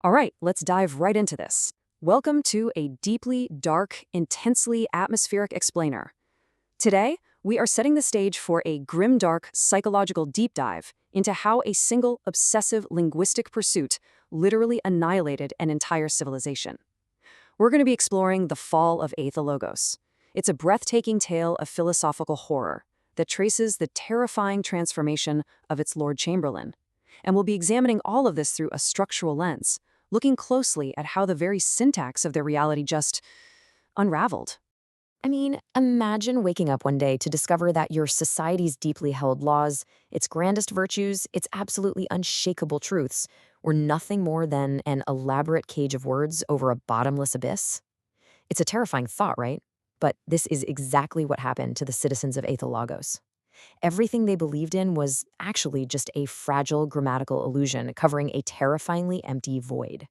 All right, let's dive right into this. Welcome to a deeply dark, intensely atmospheric explainer. Today, we are setting the stage for a grimdark psychological deep dive into how a single obsessive linguistic pursuit literally annihilated an entire civilization. We're going to be exploring the fall of Aethelogos. It's a breathtaking tale of philosophical horror that traces the terrifying transformation of its Lord Chamberlain. And we'll be examining all of this through a structural lens, looking closely at how the very syntax of their reality just unraveled. I mean, imagine waking up one day to discover that your society's deeply held laws, its grandest virtues, its absolutely unshakable truths, were nothing more than an elaborate cage of words over a bottomless abyss. It's a terrifying thought, right? But this is exactly what happened to the citizens of Aethelagos. Everything they believed in was actually just a fragile grammatical illusion covering a terrifyingly empty void.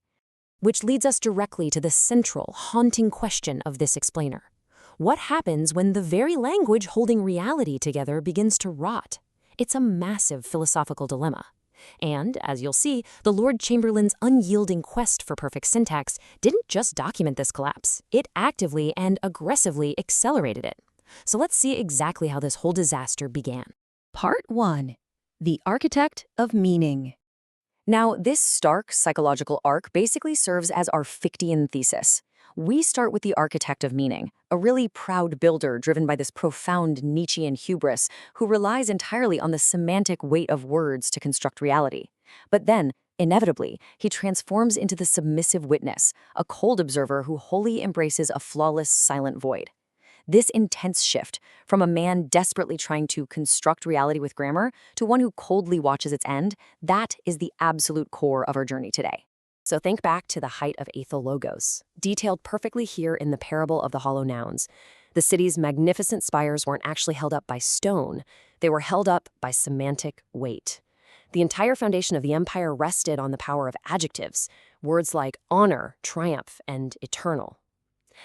Which leads us directly to the central, haunting question of this explainer. What happens when the very language holding reality together begins to rot? It's a massive philosophical dilemma. And, as you'll see, the Lord Chamberlain's unyielding quest for perfect syntax didn't just document this collapse, it actively and aggressively accelerated it. So let's see exactly how this whole disaster began. Part 1. The Architect of Meaning. Now, this stark psychological arc basically serves as our Fichtean thesis. We start with the architect of meaning, a really proud builder driven by this profound Nietzschean hubris who relies entirely on the semantic weight of words to construct reality. But then, inevitably, he transforms into the submissive witness, a cold observer who wholly embraces a flawless, silent void. This intense shift, from a man desperately trying to construct reality with grammar to one who coldly watches its end, that is the absolute core of our journey today. So think back to the height of Aethelogos, detailed perfectly here in the parable of the hollow nouns. The city's magnificent spires weren't actually held up by stone, they were held up by semantic weight. The entire foundation of the empire rested on the power of adjectives, words like honor, triumph, and eternal.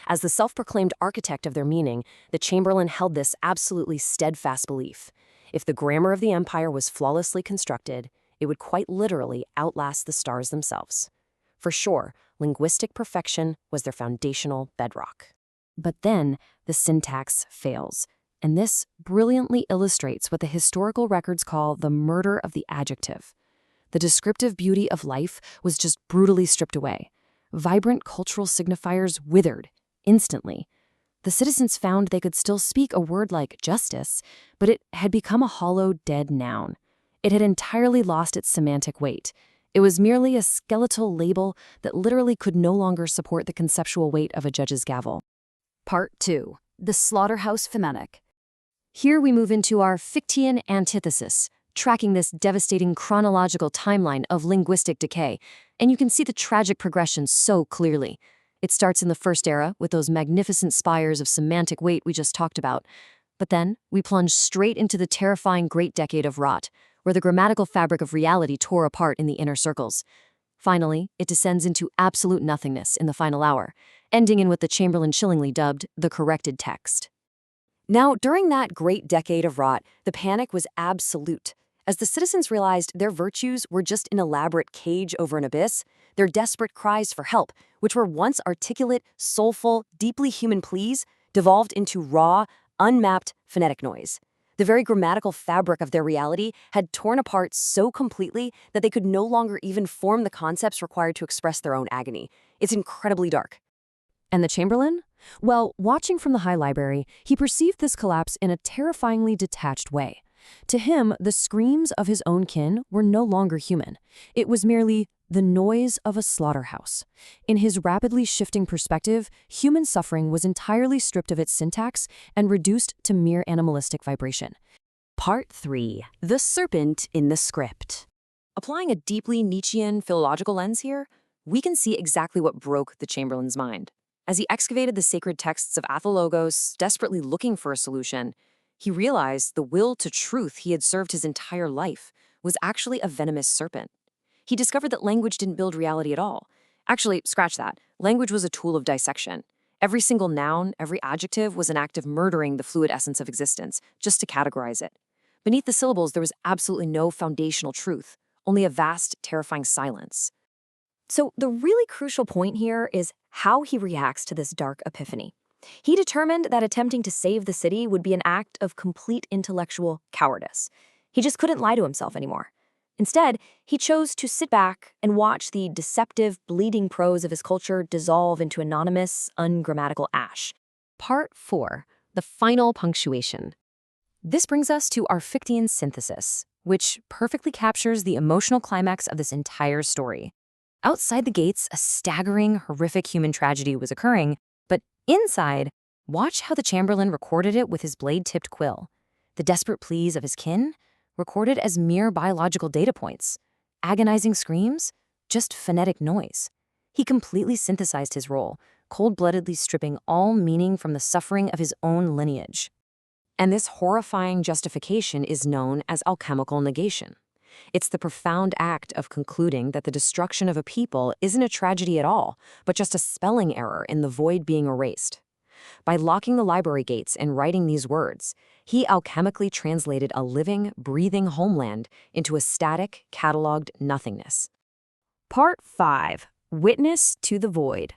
As the self-proclaimed architect of their meaning, the Chamberlain held this absolutely steadfast belief. If the grammar of the empire was flawlessly constructed, it would quite literally outlast the stars themselves. For sure, linguistic perfection was their foundational bedrock. But then, the syntax fails, and this brilliantly illustrates what the historical records call the murder of the adjective. The descriptive beauty of life was just brutally stripped away. Vibrant cultural signifiers withered instantly. The citizens found they could still speak a word like justice, but it had become a hollow, dead noun. It had entirely lost its semantic weight. It was merely a skeletal label that literally could no longer support the conceptual weight of a judge's gavel. Part 2. The Slaughterhouse Phonetic. Here we move into our Fichtean antithesis, tracking this devastating chronological timeline of linguistic decay, and you can see the tragic progression so clearly. It starts in the first era with those magnificent spires of semantic weight we just talked about. But then we plunge straight into the terrifying Great Decade of Rot, where the grammatical fabric of reality tore apart in the inner circles. Finally, it descends into absolute nothingness in the final hour, ending in what the Chamberlain chillingly dubbed the corrected text. Now, during that Great Decade of Rot, the panic was absolute. As the citizens realized their virtues were just an elaborate cage over an abyss, their desperate cries for help, which were once articulate, soulful, deeply human pleas, devolved into raw, unmapped phonetic noise. The very grammatical fabric of their reality had torn apart so completely that they could no longer even form the concepts required to express their own agony. It's incredibly dark. And the Chamberlain? Well, watching from the High Library, he perceived this collapse in a terrifyingly detached way. To him, the screams of his own kin were no longer human. It was merely the noise of a slaughterhouse. In his rapidly shifting perspective, human suffering was entirely stripped of its syntax and reduced to mere animalistic vibration. Part 3. The Serpent in the Script. Applying a deeply Nietzschean philological lens here, we can see exactly what broke the Chamberlain's mind. As he excavated the sacred texts of Aethelogos, desperately looking for a solution, he realized the will to truth he had served his entire life was actually a venomous serpent. He discovered that language didn't build reality at all. Actually, scratch that. Language was a tool of dissection. Every single noun, every adjective was an act of murdering the fluid essence of existence, just to categorize it. Beneath the syllables, there was absolutely no foundational truth, only a vast, terrifying silence. So the really crucial point here is how he reacts to this dark epiphany. He determined that attempting to save the city would be an act of complete intellectual cowardice. He just couldn't lie to himself anymore. Instead, he chose to sit back and watch the deceptive, bleeding prose of his culture dissolve into anonymous, ungrammatical ash. Part 4. The final punctuation. This brings us to our Fichtean synthesis, which perfectly captures the emotional climax of this entire story. Outside the gates, a staggering, horrific human tragedy was occurring, but inside, watch how the Chamberlain recorded it with his blade-tipped quill. The desperate pleas of his kin, recorded as mere biological data points. Agonizing screams, just phonetic noise. He completely synthesized his role, cold-bloodedly stripping all meaning from the suffering of his own lineage. And this horrifying justification is known as alchemical negation. It's the profound act of concluding that the destruction of a people isn't a tragedy at all, but just a spelling error in the void being erased. By locking the library gates and writing these words, he alchemically translated a living, breathing homeland into a static, cataloged nothingness. Part 5. Witness to the Void.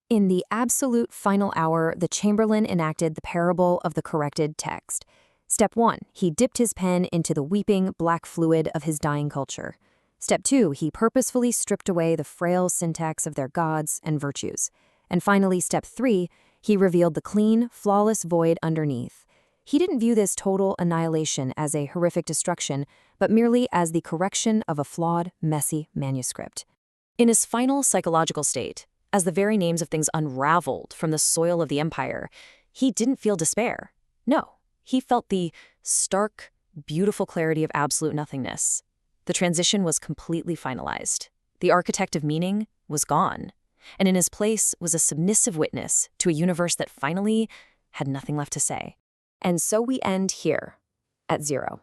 In the absolute final hour, the Chamberlain enacted the parable of the corrected text. Step 1, he dipped his pen into the weeping black fluid of his dying culture. Step 2, he purposefully stripped away the frail syntax of their gods and virtues. And finally, step 3, he revealed the clean, flawless void underneath. He didn't view this total annihilation as a horrific destruction, but merely as the correction of a flawed, messy manuscript. In his final psychological state, as the very names of things unraveled from the soil of the empire, he didn't feel despair. No, he felt the stark, beautiful clarity of absolute nothingness. The transition was completely finalized. The architect of meaning was gone, and in his place was a submissive witness to a universe that finally had nothing left to say. And so we end here, at 0.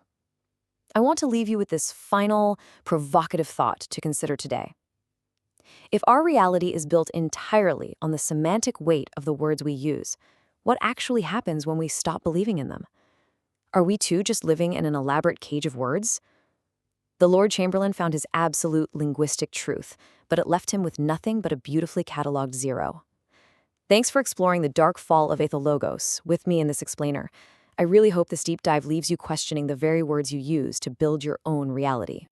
I want to leave you with this final, provocative thought to consider today. If our reality is built entirely on the semantic weight of the words we use, what actually happens when we stop believing in them? Are we too just living in an elaborate cage of words? The Lord Chamberlain found his absolute linguistic truth, but it left him with nothing but a beautifully cataloged 0. Thanks for exploring the dark fall of Aethel Logos with me in this explainer. I really hope this deep dive leaves you questioning the very words you use to build your own reality.